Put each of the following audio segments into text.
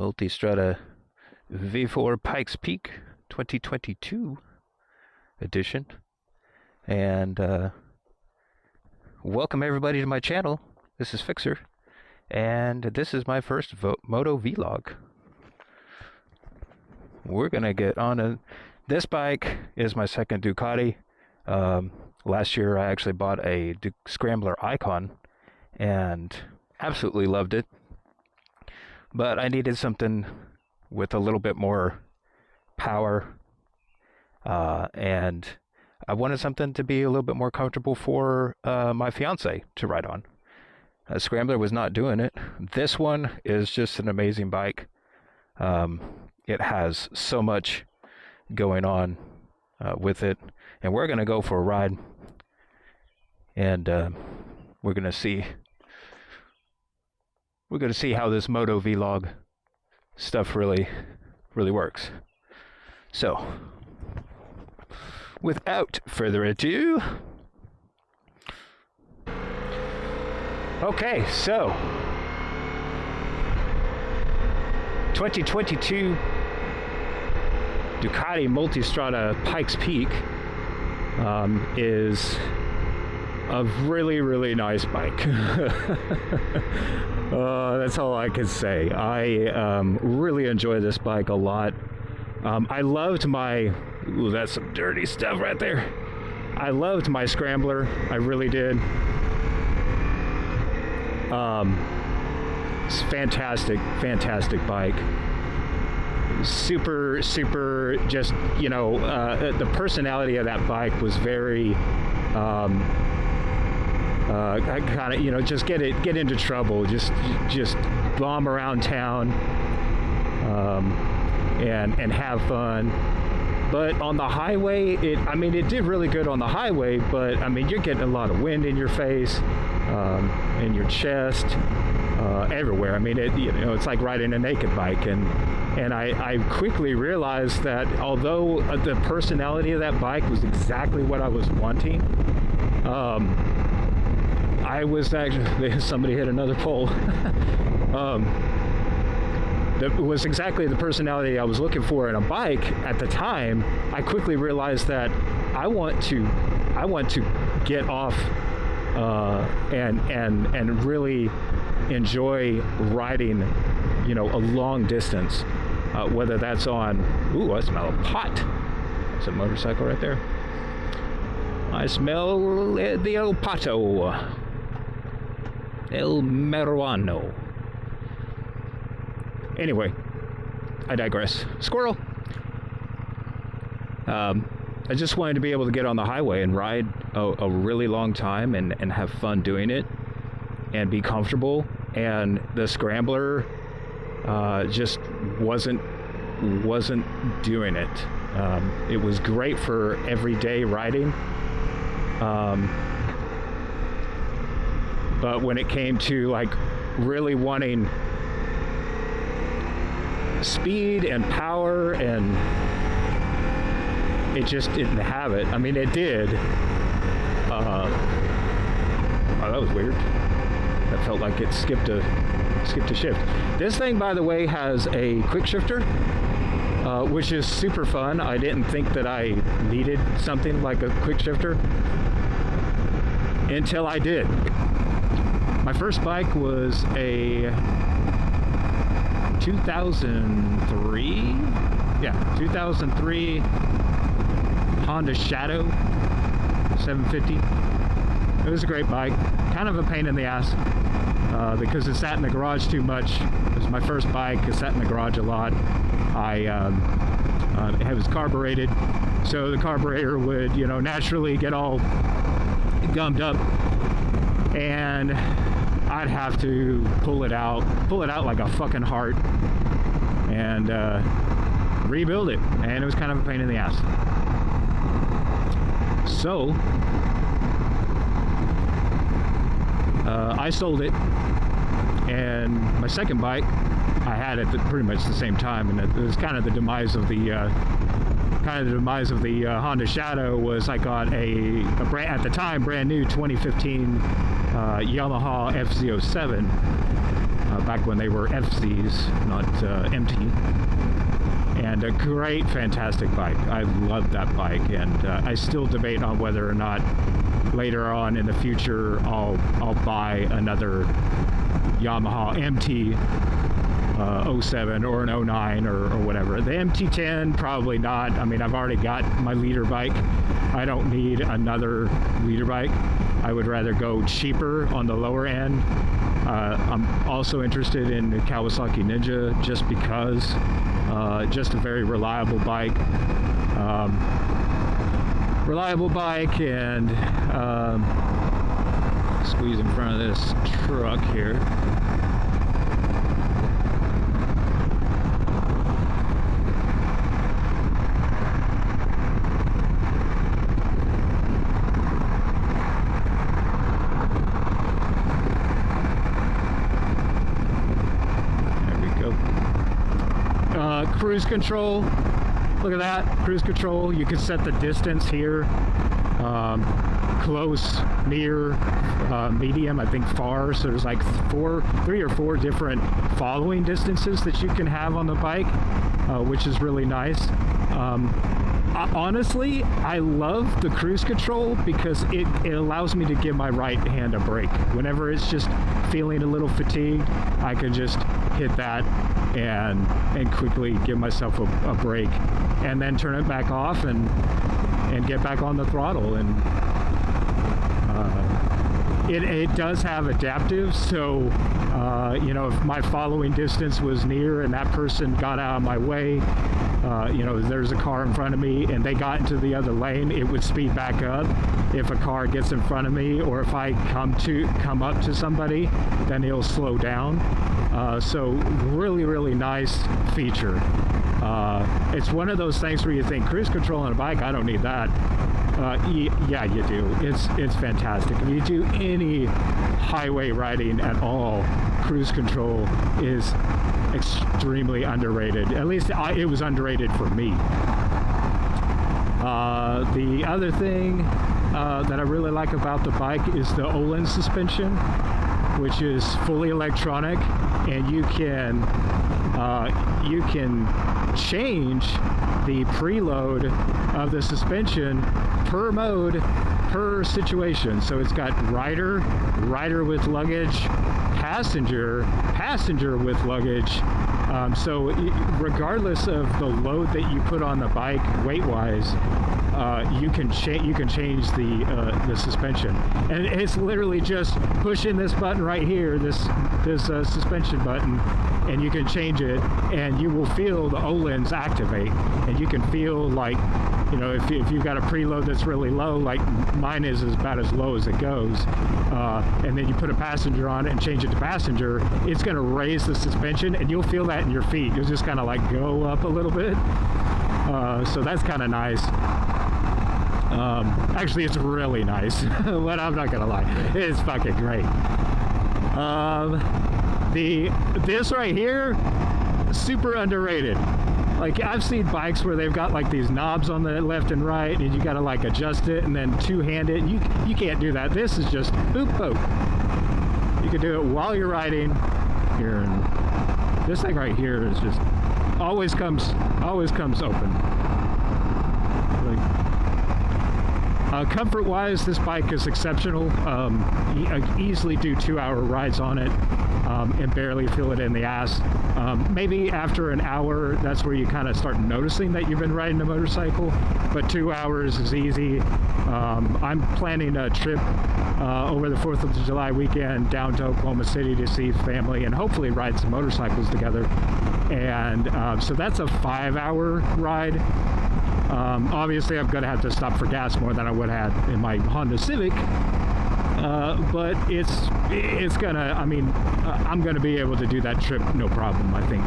Multistrada V4 Pikes Peak 2022 edition. And welcome everybody to my channel. This is Fixer, and this is my first moto vlog. We're gonna get on this bike is my second Ducati. Last year I actually bought a Scrambler Icon and absolutely loved it, but I needed something with a little bit more power, and I wanted something to be a little bit more comfortable for my fiance to ride on. Scrambler was not doing it. This one is just an amazing bike. It has so much going on with it, and we're gonna go for a ride, and we're gonna see how this moto vlog stuff really works. So without further ado, okay, so 2022 Ducati Multistrada Pikes Peak is a really nice bike. That's all I can say. I really enjoy this bike a lot. I loved my... Ooh, that's some dirty stuff right there. I loved my Scrambler. I really did. It's fantastic bike. Super, just, you know, the personality of that bike was very, kind of, you know, just get into trouble, just bomb around town, and have fun. But on the highway, it did really good on the highway, but I mean, you're getting a lot of wind in your face, in your chest, everywhere. I mean, it's like riding a naked bike, and I quickly realized that although the personality of that bike was exactly what I was wanting, I was actually... Somebody hit another pole. That was exactly the personality I was looking for in a bike at the time. I quickly realized that I want to get off and really enjoy riding, you know, a long distance, whether that's on... Ooh, I smell a pot. That's a motorcycle right there. I smell the El Pato, El Marijuano. Anyway, I digress. Squirrel. I just wanted to be able to get on the highway and ride a really long time and have fun doing it and be comfortable. And the Scrambler just wasn't doing it. It was great for everyday riding, but when it came to like really wanting speed and power, and it just didn't have it. I mean, it did. Oh, that was weird. That felt like it skipped a shift. This thing, by the way, has a quick shifter, which is super fun. I didn't think that I needed something like a quick shifter until I did. My first bike was a 2003 Honda Shadow 750. It was a great bike, kind of a pain in the ass, because it sat in the garage too much. It was my first bike. It sat in the garage a lot. It was carbureted, so the carburetor would, you know, naturally get all gummed up, and I'd have to pull it out like a fucking heart, and rebuild it, and it was kind of a pain in the ass. So I sold it, and my second bike I had at pretty much the same time, and it was kind of the demise of the Honda Shadow. Was I got at the time brand new 2015 Yamaha F-Z07 back when they were FZs, not MT. And a great, fantastic bike. I love that bike, and I still debate on whether or not later on in the future I'll buy another Yamaha MT 07 or an 09 or whatever. The MT10, probably not. I mean, I've already got my leader bike. I don't need another leader bike. I would rather go cheaper on the lower end. I'm also interested in the Kawasaki Ninja just because just a very reliable bike. And squeeze in front of this truck here. Cruise control, look at that, cruise control. You can set the distance here, close, near, medium, I think far. So there's like 3 or 4 different following distances that you can have on the bike, which is really nice. Honestly, I love the cruise control because it allows me to give my right hand a break. Whenever it's just feeling a little fatigued, I can just hit that and quickly give myself a break, and then turn it back off and get back on the throttle. And it does have adaptive, so you know, if my following distance was near and that person got out of my way, you know, there's a car in front of me and they got into the other lane, it would speed back up. If a car gets in front of me, or if I come up to somebody, then it'll slow down. So really nice feature. It's one of those things where you think, cruise control on a bike, I don't need that. Yeah, you do. It's fantastic. If you do any highway riding at all, cruise control is extremely underrated. At least it was underrated for me. The other thing that I really like about the bike is the Olin suspension, which is fully electronic, and you can change the preload of the suspension per mode, per situation. So it's got rider with luggage, passenger with luggage. So regardless of the load that you put on the bike weight-wise, you can change the suspension, and it's literally just pushing this button right here, this suspension button, and you can change it, and you will feel the Olins activate, and you can feel like, you know, if you've got a preload that's really low, like mine is about as low as it goes, and then you put a passenger on it and change it to passenger, it's going to raise the suspension, and you'll feel that in your feet. You'll just kind of like go up a little bit. So that's kind of nice. Actually, it's really nice, but I'm not gonna lie, it's fucking great. This right here, super underrated. Like, I've seen bikes where they've got like these knobs on the left and right, and you gotta like adjust it and then two-hand it. You can't do that. This is just boop boop. You can do it while you're riding here, and this thing right here is just always comes open. Comfort-wise, this bike is exceptional. I easily do 2-hour rides on it and barely feel it in the ass. Maybe after an hour, that's where you kind of start noticing that you've been riding a motorcycle, but 2 hours is easy. I'm planning a trip over the 4th of July weekend down to Oklahoma City to see family and hopefully ride some motorcycles together. And so that's a 5-hour ride. Obviously, I'm going to have to stop for gas more than I would have in my Honda Civic, but it's gonna, I mean, I'm going to be able to do that trip no problem, I think.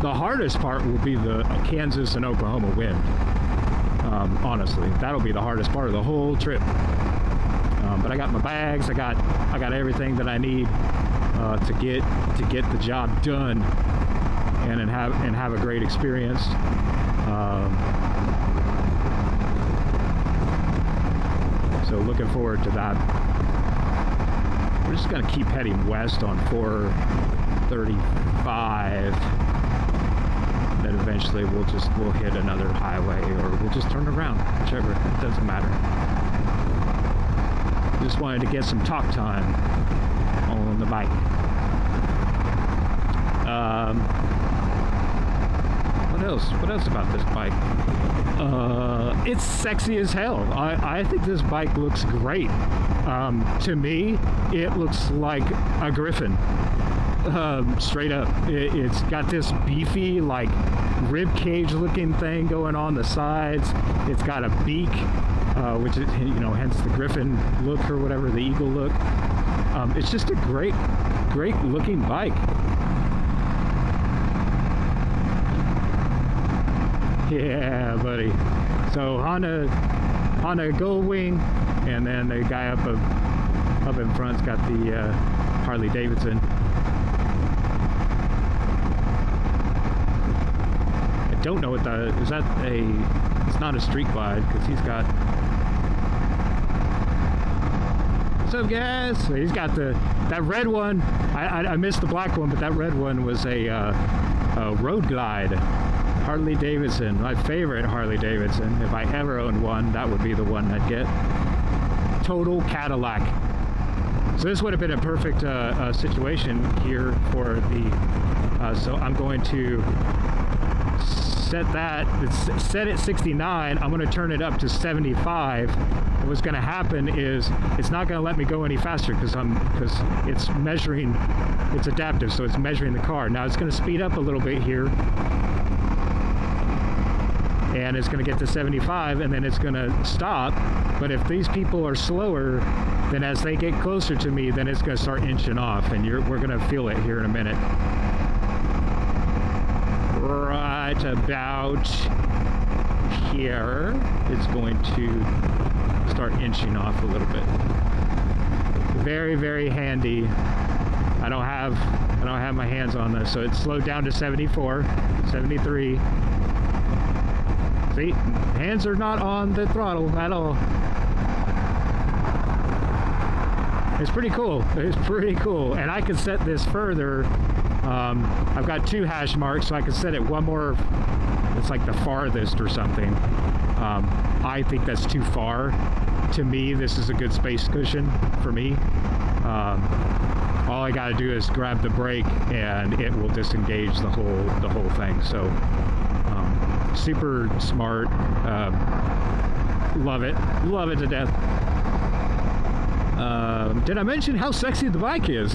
The hardest part will be the Kansas and Oklahoma wind. Honestly, that'll be the hardest part of the whole trip. But I got my bags, I got everything that I need to get the job done and have a great experience. So looking forward to that. we're just gonna keep heading west on 435. Then eventually we'll hit another highway, or we'll just turn around, whichever. It doesn't matter. Just wanted to get some talk time on the bike. What else about this bike? It's sexy as hell. I think this bike looks great. To me, it looks like a Griffin. Straight up. It's got this beefy, like, rib cage looking thing going on the sides. It's got a beak, which is, you know, hence the Griffin look, or whatever, the eagle look. It's just a great looking bike. Yeah, buddy. So Honda Gold Wing, and then the guy up in front's got the Harley Davidson. I don't know what is that it's not a street glide, because he's got, what's up guys? So he's got that red one. I missed the black one, but that red one was a road glide. Harley Davidson, my favorite Harley Davidson. If I ever owned one, that would be the one I'd get. Total Cadillac. So this would have been a perfect situation here for the, so I'm going to set that, it's set at 69, I'm going to turn it up to 75. What's going to happen is it's not going to let me go any faster because it's measuring, it's adaptive, so it's measuring the car. Now it's going to speed up a little bit here, and it's going to get to 75, and then it's going to stop. But if these people are slower, then as they get closer to me, then it's going to start inching off, and we're going to feel it here in a minute. Right about here, it's going to start inching off a little bit. Very, very handy. I don't have my hands on this, so it's slowed down to 74, 73. See, hands are not on the throttle at all. It's pretty cool. It's pretty cool. And I can set this further. I've got 2 hash marks, so I can set it one more. It's like the farthest or something. I think that's too far. To me, this is a good space cushion for me. All I got to do is grab the brake, and it will disengage the whole thing. So. Super smart. Love it to death. Did I mention how sexy the bike is?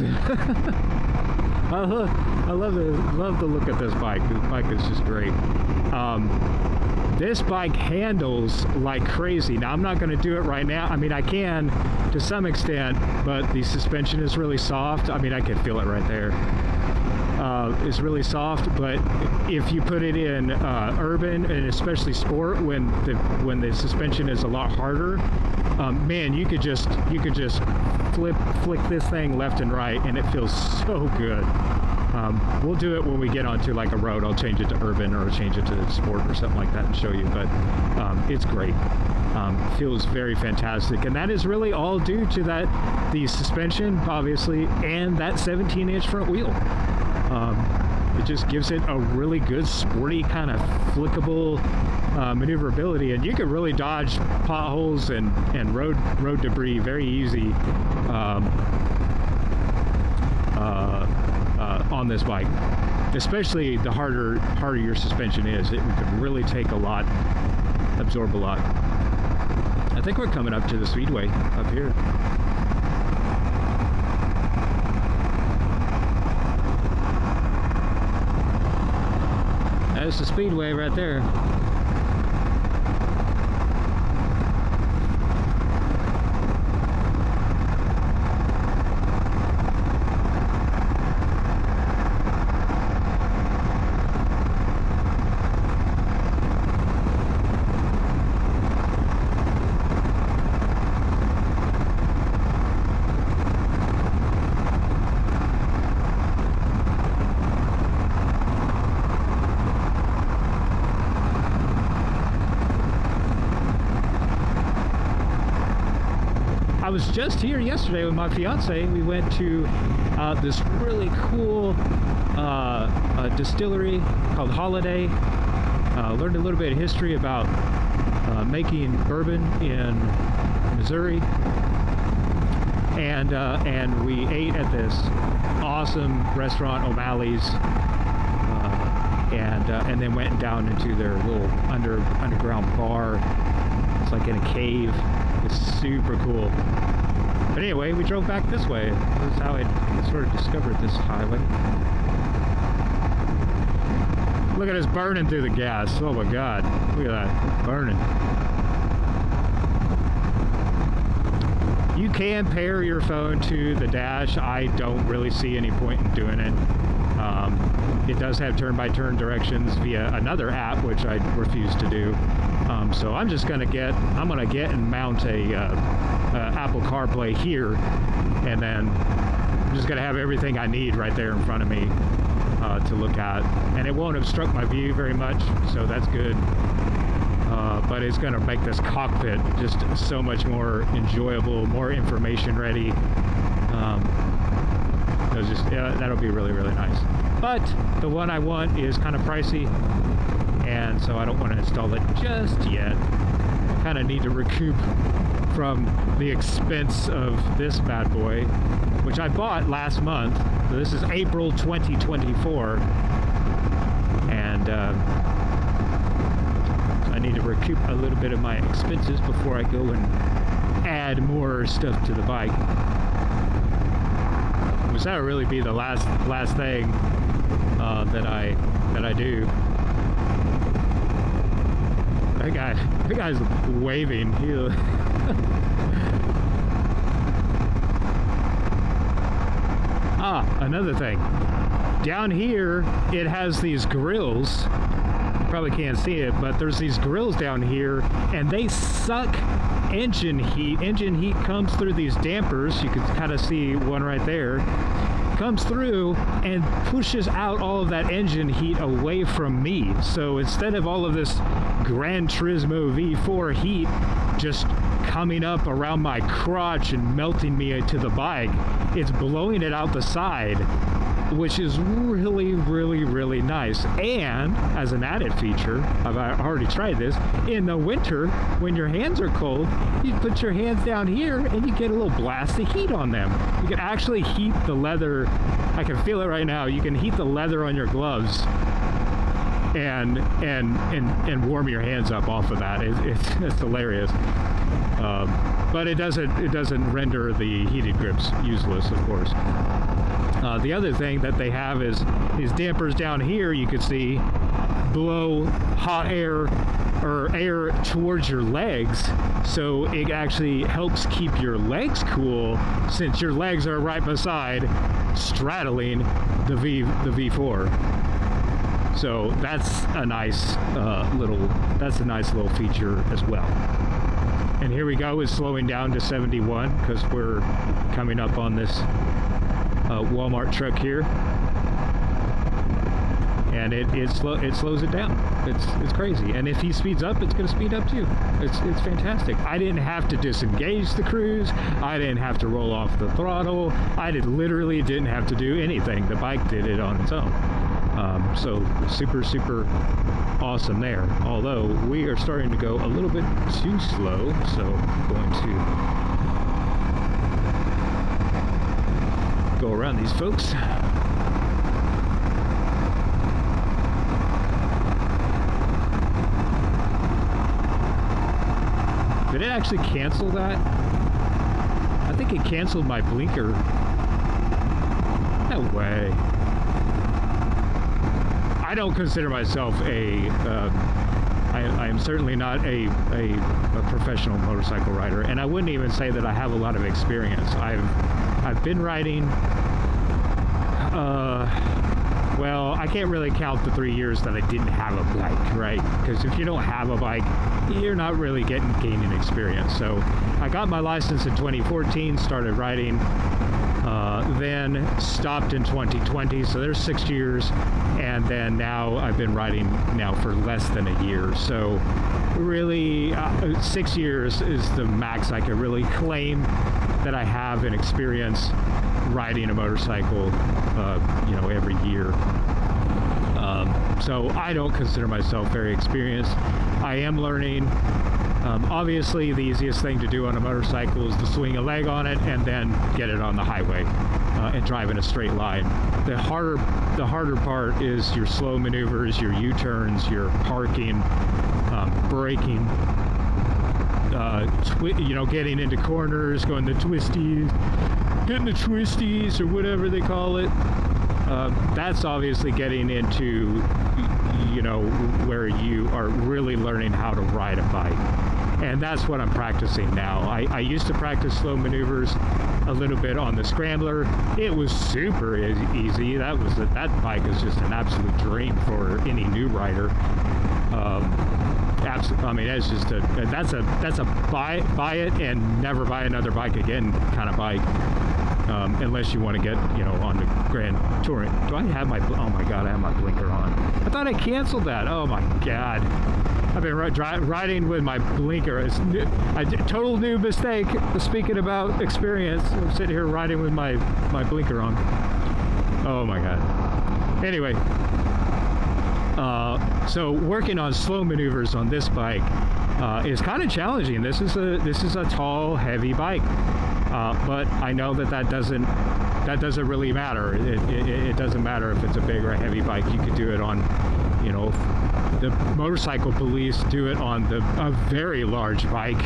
I love the look at this bike. This bike is just great. This bike handles like crazy. Now I'm not going to do it right now. I mean, I can to some extent, but the suspension is really soft. I mean, I can feel it right there. Is really soft, but if you put it in urban and especially sport, when the suspension is a lot harder, man, you could just flick this thing left and right, and it feels so good. We'll do it when we get onto like a road. I'll change it to urban, or change it to sport or something like that and show you, but it's great. Feels very fantastic, and that is really all due to the suspension, obviously, and that 17-inch front wheel. It just gives it a really good sporty kind of flickable maneuverability, and you can really dodge potholes and road debris very easy on this bike. Especially the harder your suspension is, it can really take a lot, absorb a lot. I think we're coming up to the speedway up here. There's the speedway right there. was just here yesterday with my fiance. We went to this really cool distillery called Holiday. Learned a little bit of history about making bourbon in Missouri, and we ate at this awesome restaurant, O'Malley's, and then went down into their little underground bar. It's like in a cave. It's super cool. But anyway, we drove back this way. This is how I sort of discovered this highway. Look at us burning through the gas. Oh my God. Look at that. Burning. You can pair your phone to the dash. I don't really see any point in doing it. It does have turn-by-turn directions via another app, which I refuse to do. So I'm just gonna get and mount a Apple CarPlay here, and then I'm just gonna have everything I need right there in front of me to look at, and it won't obstruct my view very much, so that's good. But it's gonna make this cockpit just so much more enjoyable, more information ready. That'll be really, really nice. But the one I want is kind of pricey, and so I don't want to install it just yet. I kind of need to recoup from the expense of this bad boy, which I bought last month. So this is April 2024, and I need to recoup a little bit of my expenses before I go and add more stuff to the bike. Which that would really be the last thing that I do. That guy's waving. Another thing. Down here, it has these grills. You probably can't see it, but there's these grills down here, and they suck engine heat. Engine heat comes through these dampers. You can kind of see one right there. Comes through and pushes out all of that engine heat away from me. So instead of all of this Gran Turismo V4 heat just coming up around my crotch and melting me to the bike, it's blowing it out the side, which is really, really, really nice. And as an added feature, I've already tried this, in the winter, when your hands are cold, you put your hands down here and you get a little blast of heat on them. You can actually heat the leather. I can feel it right now. You can heat the leather on your gloves and warm your hands up off of that. It's hilarious. But it doesn't render the heated grips useless, of course. The other thing that they have is these dampers down here. You can see blow hot air or air towards your legs, so it actually helps keep your legs cool, since your legs are right beside straddling the V4. So that's a nice little feature as well. And here we go, is slowing down to 71 because we're coming up on this Walmart truck here, and it slows it down. It's crazy, and if he speeds up, it's going to speed up too. It's fantastic. I didn't have to disengage the cruise. I didn't have to roll off the throttle. Literally didn't have to do anything. The bike did it on its own. So super awesome there. Although we are starting to go a little bit too slow, so I'm going to go around these folks. Did it actually cancel that? I think it canceled my blinker. No way. I don't consider myself I am certainly not a professional motorcycle rider, and I wouldn't even say that I have a lot of experience. I've been riding, well, I can't really count the 3 years that I didn't have a bike, right? Because if you don't have a bike, you're not really gaining experience. So I got my license in 2014, started riding, then stopped in 2020, so there's 6 years, and then now I've been riding now for less than a year. So really 6 years is the max I could really claim that I have an experience riding a motorcycle, you know, every year. So I don't consider myself very experienced. I am learning. Obviously, the easiest thing to do on a motorcycle is to swing a leg on it and then get it on the highway and drive in a straight line. The harder part is your slow maneuvers, your U-turns, your parking, braking, you know, getting into corners, going the twisties, getting the twisties or whatever they call it. That's obviously getting into, you know, where you are really learning how to ride a bike. And that's what I'm practicing now. I used to practice slow maneuvers a little bit on the Scrambler. It was super easy. That bike is just an absolute dream for any new rider. I mean, that's just that's a buy it and never buy another bike again kind of bike. Unless you want to get, you know, on the Grand Touring. Do I have my, oh my God, I have my blinker on. I thought I canceled that. Oh my God. I've been riding with my blinker. It's total new mistake. Speaking about experience, I'm sitting here riding with my blinker on. Oh my God. Anyway, so working on slow maneuvers on this bike is kind of challenging. This is a tall, heavy bike. But I know that doesn't really matter. It doesn't matter if it's a big or a heavy bike. You could do it on, you know, the motorcycle police do it on a very large bike,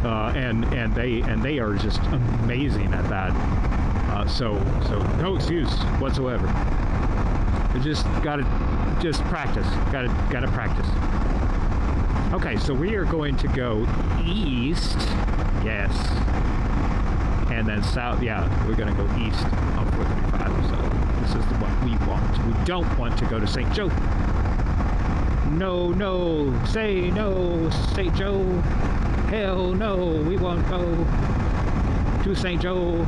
and they are just amazing at that. So no excuse whatsoever. You just gotta practice. Gotta practice. Okay, so we are going to go east. Yes. And then south, yeah, we're going to go east on 435. So this is what we want. We don't want to go to St. Joe. No, say no, St. Joe. Hell no, we won't go to St. Joe.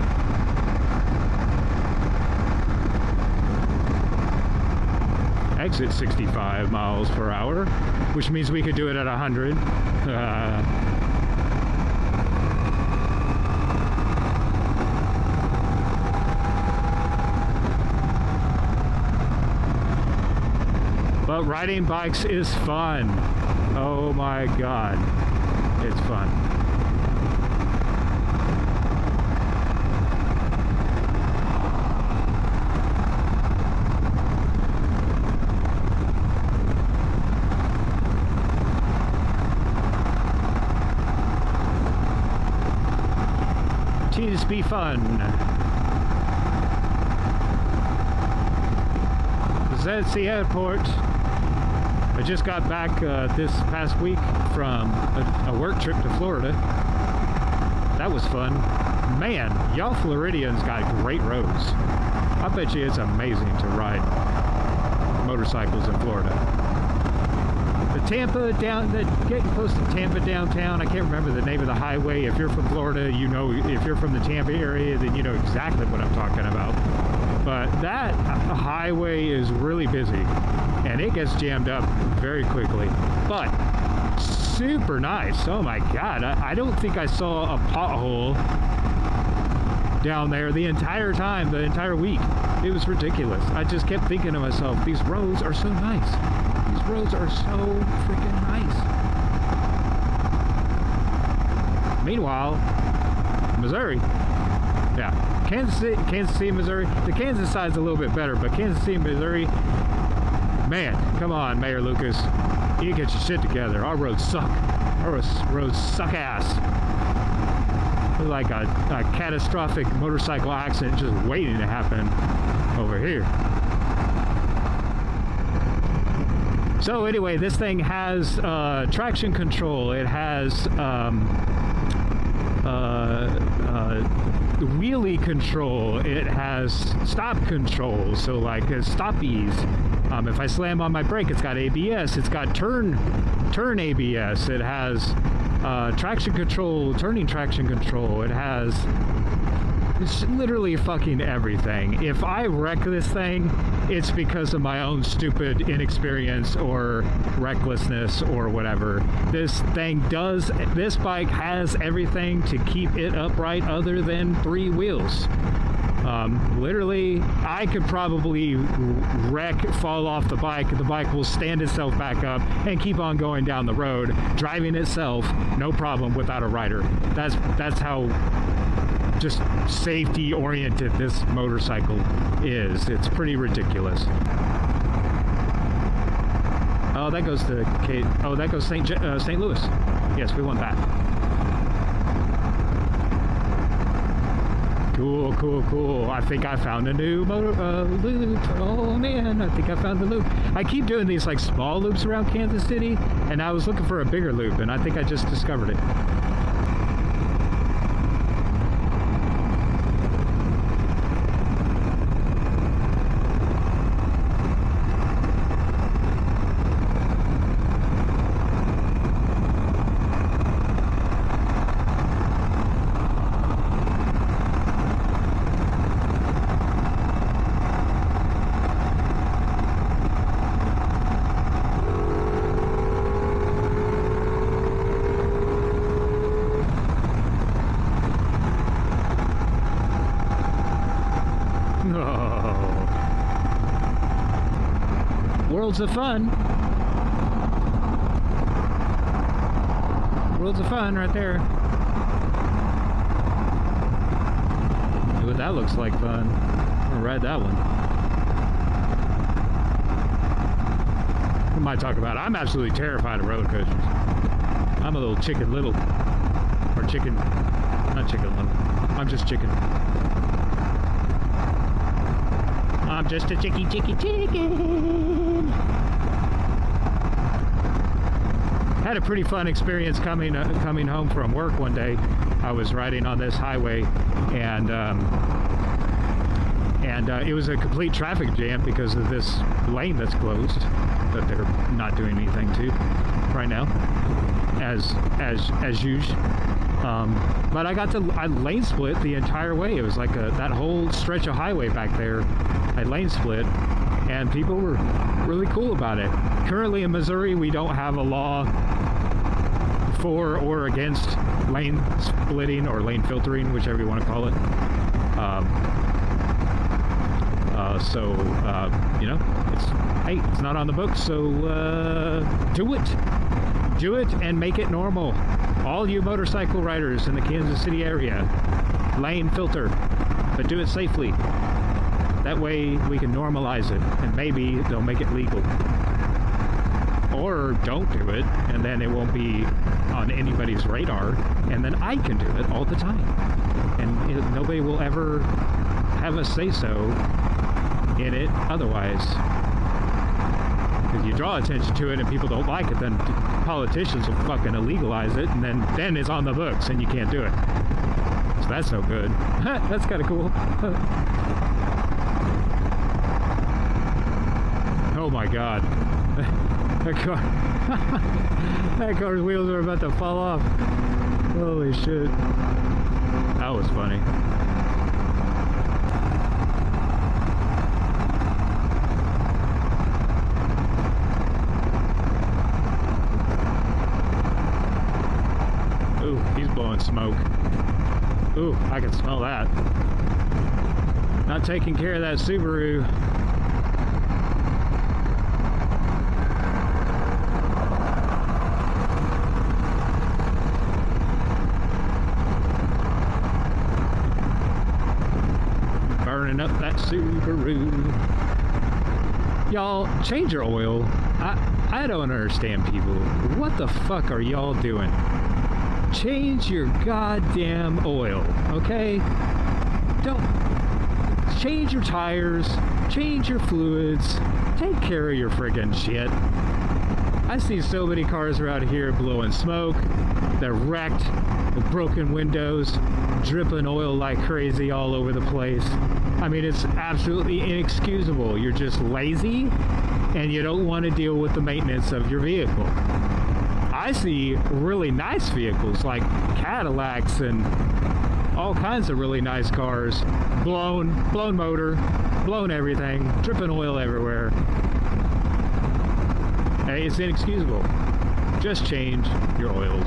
Exit 65 miles per hour, which means we could do it at 100. But riding bikes is fun. Oh my God, it's fun. Tease be fun. That's the airport. I just got back this past week from a work trip to Florida. That was fun. Man, y'all Floridians got great roads. I bet you it's amazing to ride motorcycles in Florida. The Tampa getting close to Tampa downtown. I can't remember the name of the highway. If you're from Florida, you know, if you're from the Tampa area, then you know exactly what I'm talking about. But that highway is really busy. And it gets jammed up very quickly, but super nice. Oh my God, I don't think I saw a pothole down there the entire time, the entire week. It was ridiculous. I just kept thinking to myself, these roads are so nice. These roads are so freaking nice. Meanwhile, Missouri, yeah, Kansas City, Missouri. The Kansas side's a little bit better, but Kansas City, Missouri, man, come on, Mayor Lucas. You get your shit together. Our roads suck. Our roads suck ass. It's like a catastrophic motorcycle accident just waiting to happen over here. So anyway, this thing has traction control. It has wheelie control. It has stop control. So like stoppies. If I slam on my brake, it's got ABS. It's got turn ABS. It has traction control, turning traction control. It has It's literally fucking everything. If I wreck this thing, it's because of my own stupid inexperience or recklessness or whatever. This bike has everything to keep it upright other than 3 wheels. Literally, I could probably wreck, fall off the bike will stand itself back up and keep on going down the road, driving itself, no problem, without a rider. That's how just safety oriented this motorcycle is. It's pretty ridiculous. Oh, that goes to Kate. Oh, that goes St. Louis. Yes, we want that. Cool, cool, cool. I think I found a new loop. Oh man, I think I found the loop. I keep doing these like small loops around Kansas City, and I was looking for a bigger loop, and I think I just discovered it. Worlds of fun. Worlds of fun right there. Ooh, that looks like fun. I'm gonna ride that one. What am I talking about? I'm absolutely terrified of roller coasters. I'm a little chicken little. Or chicken, not chicken little. I'm just chicken. I'm just a chicken. Had a pretty fun experience coming home from work one day. I was riding on this highway, and it was a complete traffic jam because of this lane that's closed that they're not doing anything to right now, as usual. But I lane split the entire way. It was like that whole stretch of highway back there. I lane split, and people were really cool about it. Currently in Missouri, we don't have a law for or against lane splitting or lane filtering, whichever you want to call it. You know, it's not on the books, so do it and make it normal. All you motorcycle riders in the Kansas City area, lane filter, but do it safely. That way we can normalize it, and maybe they'll make it legal. Or don't do it, and then it won't be on anybody's radar, and then I can do it all the time. And nobody will ever have a say-so in it otherwise. If you draw attention to it and people don't like it, then politicians will fucking illegalize it, and then it's on the books and you can't do it. So that's no good. That's kind of cool. Oh my god. That car's wheels are about to fall off. Holy shit. That was funny. Ooh, he's blowing smoke. Ooh, I can smell that. Not taking care of that Subaru. Burning up that Subaru. Y'all, change your oil. I don't understand people. What the fuck are y'all doing? Change your goddamn oil, okay? Don't change your tires, change your fluids, take care of your friggin' shit. I see so many cars around here blowing smoke, they're wrecked, with broken windows, dripping oil like crazy all over the place. I mean, it's absolutely inexcusable. You're just lazy and you don't want to deal with the maintenance of your vehicle. I see really nice vehicles like Cadillacs and all kinds of really nice cars. Blown motor, blown everything, dripping oil everywhere. Hey, it's inexcusable. Just change your oils.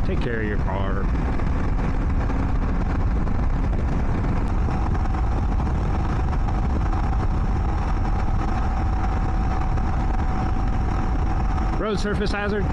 Take care of your car. Road surface hazard.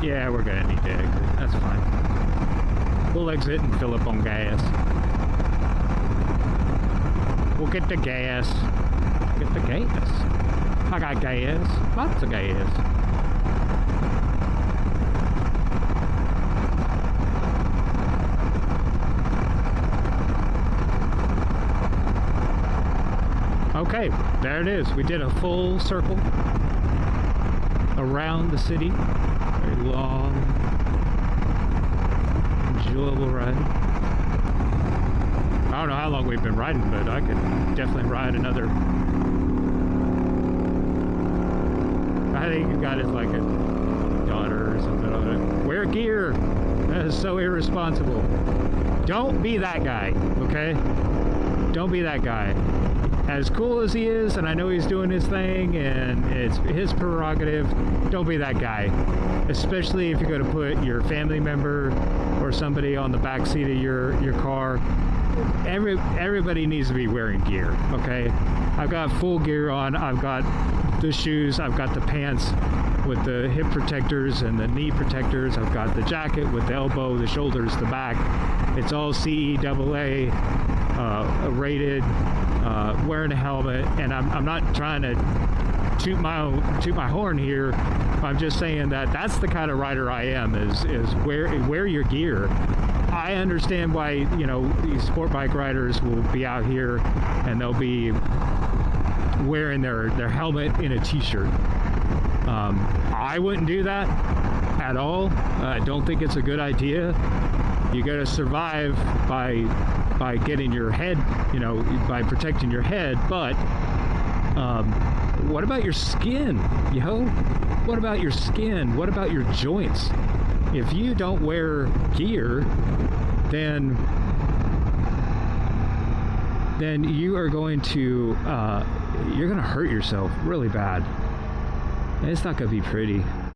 Yeah, we're gonna need to exit. That's fine. We'll exit and fill up on gas. We'll get the gas. Get the gas. I got gas. Lots of gas. Okay, there it is. We did a full circle around the city. Very long, enjoyable ride. I don't know how long we've been riding, but I could definitely ride another. I think he got it like a daughter or something on it. Wear gear. That is so irresponsible. Don't be that guy, okay? Don't be that guy. As cool as he is, and I know he's doing his thing, and it's his prerogative, don't be that guy. Especially if you're going to put your family member or somebody on the back seat of your car. Everybody needs to be wearing gear, okay? I've got full gear on. I've got the shoes. I've got the pants with the hip protectors and the knee protectors. I've got the jacket with the elbow, the shoulders, the back. It's all CEAA rated. Wearing a helmet, and I'm not trying to toot my horn here. I'm just saying that that's the kind of rider I am. Is wear your gear. I understand why, you know, these sport bike riders will be out here and they'll be wearing their helmet in a t-shirt. I wouldn't do that at all. I don't think it's a good idea. You got to survive by getting your head, you know, by protecting your head, but what about your skin, yo? What about your skin? What about your joints? If you don't wear gear, then you are going to you're going to hurt yourself really bad. And it's not going to be pretty.